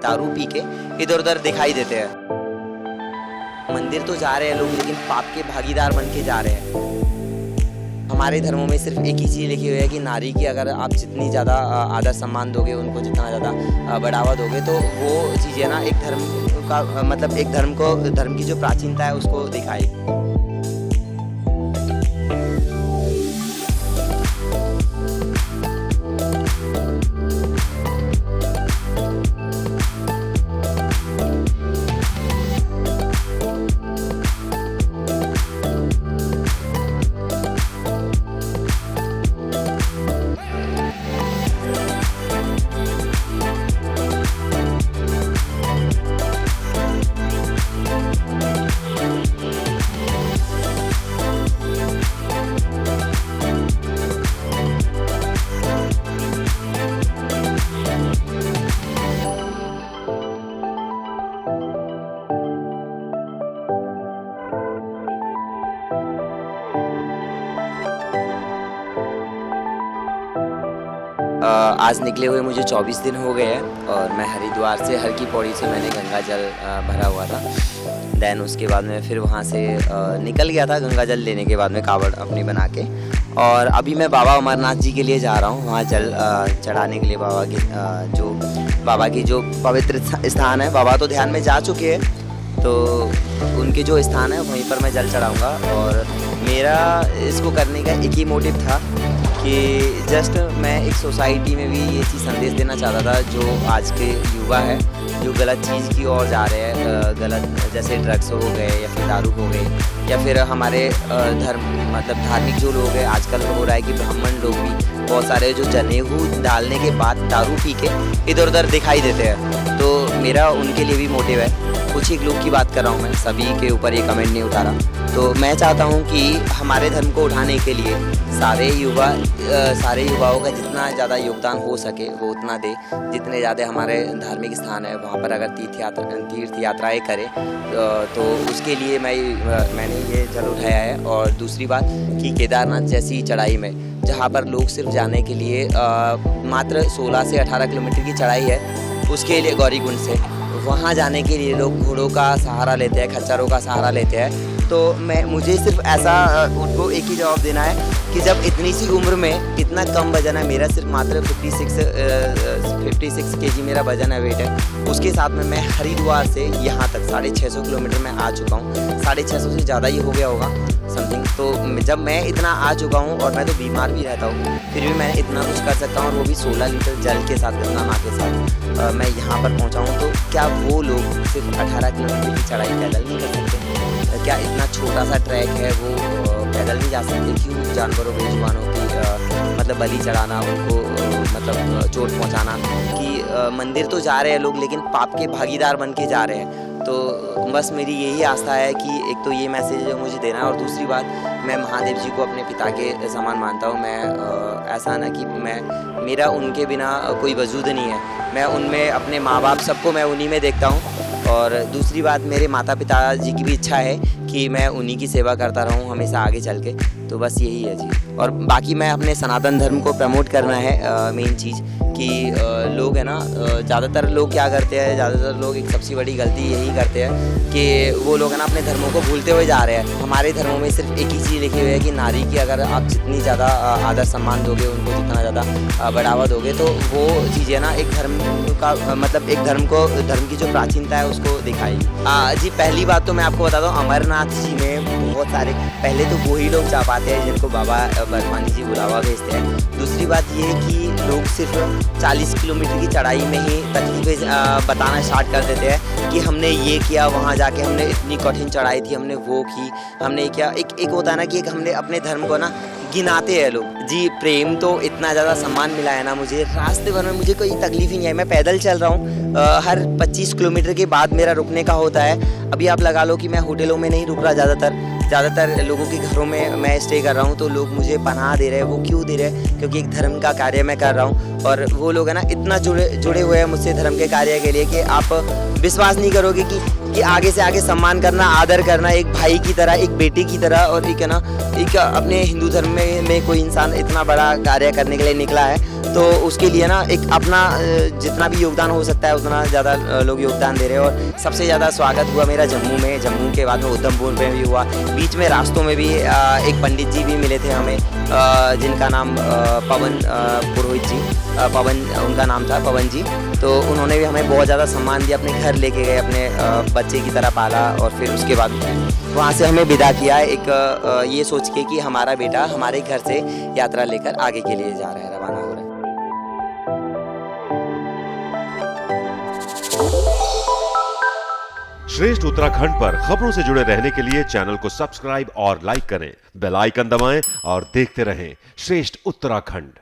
दारू पी के इधर उधर दिखाई देते हैं। मंदिर तो जा रहे हैं लोग, लेकिन पाप के भागीदार बन के जा रहे हैं। हमारे धर्मों में सिर्फ एक ही चीज़ लिखी हुई है कि नारी की अगर आप जितनी ज़्यादा आदर सम्मान दोगे, उनको जितना ज़्यादा बढ़ावा दोगे, तो वो चीज़ें ना एक धर्म का मतलब एक धर्म की जो प्राचीनता है उसको दिखाएगी। आज निकले हुए मुझे 24 दिन हो गए हैं और मैं हरिद्वार से हर की पौड़ी से मैंने गंगा जल भरा हुआ था। देन उसके बाद में फिर वहाँ से निकल गया था गंगा जल लेने के बाद में कावड़ अपनी बना के, और अभी मैं बाबा अमरनाथ जी के लिए जा रहा हूँ वहाँ जल चढ़ाने के लिए। बाबा की जो पवित्र स्थान है, बाबा तो ध्यान में जा चुके हैं, तो उनके जो स्थान है वहीं पर मैं जल चढ़ाऊँगा। और मेरा इसको करने का एक ही मोटिव था कि जस्ट मैं एक सोसाइटी में भी ये चीज़ संदेश देना चाहता था, जो आज के युवा है जो गलत चीज़ की ओर जा रहे हैं, गलत जैसे ड्रग्स हो गए या फिर दारू हो गए, या फिर हमारे धार्मिक जो लोग हैं। आजकल हो रहा है कि ब्राह्मण लोग भी बहुत सारे जो जनेऊ डालने के बाद दारू पी के इधर उधर दिखाई देते हैं। तो मेरा उनके लिए भी मोटिव है। कुछ ही लोग की बात कर रहा हूँ मैं, सभी के ऊपर ये कमेंट नहीं उठा रहा। तो मैं चाहता हूँ कि हमारे धर्म को उठाने के लिए सारे युवाओं का जितना ज़्यादा योगदान हो सके वो उतना दे। जितने ज़्यादा हमारे धार्मिक स्थान है वहाँ पर अगर तीर्थ यात्राएँ करें तो उसके लिए मैंने ये जल उठाया है। और दूसरी बात कि केदारनाथ जैसी चढ़ाई में जहाँ पर लोग सिर्फ जाने के लिए मात्र 16 से 18 किलोमीटर की चढ़ाई है, उसके लिए गौरीकुंड से वहाँ जाने के लिए लोग घोड़ों का सहारा लेते हैं, खच्चरों का सहारा लेते हैं। तो मुझे सिर्फ ऐसा उनको एक ही जवाब देना है कि जब इतनी सी उम्र में इतना कम वजन है, मेरा सिर्फ मात्र 56 kg मेरा वजन है, वेट है। उसके साथ में मैं हरिद्वार से यहाँ तक 650 किलोमीटर में आ चुका हूँ। 650 से ज़्यादा ही हो गया होगा समथिंग। तो जब मैं इतना आ चुका हूँ और मैं तो बीमार भी रहता हूँ, फिर भी मैं इतना कुछ कर सकता हूँ, और वो भी 16 लीटर जल के साथ, गंगा माँ के साथ मैं यहाँ पर पहुँचा हूँ। तो क्या वो लोग सिर्फ 18 किलोमीटर की चढ़ाई पैदल नहीं कर सकते? क्या इतना छोटा सा ट्रैक है वो पैदल नहीं जा सकते? क्यों जानवरों बेजुबानों की बलि चढ़ाना, उनको चोट पहुंचाना? कि मंदिर तो जा रहे हैं लोग, लेकिन पाप के भागीदार बन के जा रहे हैं। तो बस मेरी यही आस्था है कि एक तो ये मैसेज है मुझे देना है, और दूसरी बात मैं महादेव जी को अपने पिता के समान मानता हूँ। मैं ऐसा ना कि मेरा उनके बिना कोई वजूद नहीं है। मैं उनमें अपने माँ बाप सबको मैं उन्हीं में देखता हूँ। और दूसरी बात, मेरे माता पिता जी की भी इच्छा है कि मैं उन्हीं की सेवा करता रहूं हमेशा आगे चल के। तो बस यही है जी। और बाकी मैं अपने सनातन धर्म को प्रमोट करना है। मेन चीज़ कि लोग है ना, ज़्यादातर लोग क्या करते हैं, ज़्यादातर लोग एक सबसे बड़ी गलती यही करते हैं कि वो लोग है ना अपने धर्मों को भूलते हुए जा रहे हैं। हमारे धर्मों में सिर्फ एक ही चीज़ लिखी हुई है कि नारी की अगर आप जितनी ज़्यादा आदर सम्मान दोगे, उनको जितना ज़्यादा बढ़ावा दोगे, तो वो चीज़ें ना एक धर्म का एक धर्म की जो प्राचीनता है उसको दिखाएगी। जी, पहली बात तो मैं आपको बता दूँ, अमरनाथ जी में बहुत सारे, पहले तो वही लोग जा पाते हैं जिनको बाबा बर्फानी जी बुलावा भेजते हैं। दूसरी बात ये है कि लोग सिर्फ 40 किलोमीटर की चढ़ाई में ही तकलीफें बताना स्टार्ट कर देते हैं कि हमने ये किया, वहाँ जाके हमने इतनी कठिन चढ़ाई थी, हमने वो की, हमने क्या। एक होता है ना कि एक हमने अपने धर्म को ना गिनाते हैं लोग। जी, प्रेम तो इतना ज़्यादा सम्मान मिला है ना मुझे, रास्ते भर में मुझे कोई तकलीफ ही नहीं है। मैं पैदल चल रहा हूँ, हर 25 किलोमीटर के बाद मेरा रुकने का होता है। अभी आप लगा लो कि मैं होटलों में नहीं रुक रहा, ज़्यादातर लोगों के घरों में मैं स्टे कर रहा हूँ। तो लोग मुझे पनाह दे रहे हैं। वो क्यों दे रहे हैं? क्योंकि एक धर्म का कार्य मैं कर रहा हूँ, और वो लोग है ना इतना जुड़े हुए हैं मुझसे धर्म के कार्य के लिए कि आप विश्वास नहीं करोगे कि आगे से आगे सम्मान करना, आदर करना, एक भाई की तरह, एक बेटे की तरह। और एक है ना, एक अपने हिंदू धर्म में कोई इंसान इतना बड़ा कार्य करने के लिए निकला है तो उसके लिए ना एक अपना जितना भी योगदान हो सकता है उतना ज़्यादा लोग योगदान दे रहे हैं। और सबसे ज़्यादा स्वागत हुआ मेरा जम्मू के बाद में उधमपुर में भी हुआ। बीच में रास्तों में भी एक पंडित जी भी मिले थे हमें, जिनका नाम पवन पुरोहित जी, पवन उनका नाम था, पवन जी। तो उन्होंने भी हमें बहुत ज़्यादा सम्मान दिया, अपने घर लेके गए, अपने बच्चे की तरह पाला। और फिर उसके बाद वहाँ से हमें विदा किया एक ये सोच के कि हमारा बेटा हमारे घर से यात्रा लेकर आगे के लिए जा रहा है, रवाना हो रहा है। श्रेष्ठ उत्तराखंड पर खबरों से जुड़े रहने के लिए चैनल को सब्सक्राइब और लाइक करें, बेल आइकन दबाएं और देखते रहें श्रेष्ठ उत्तराखंड।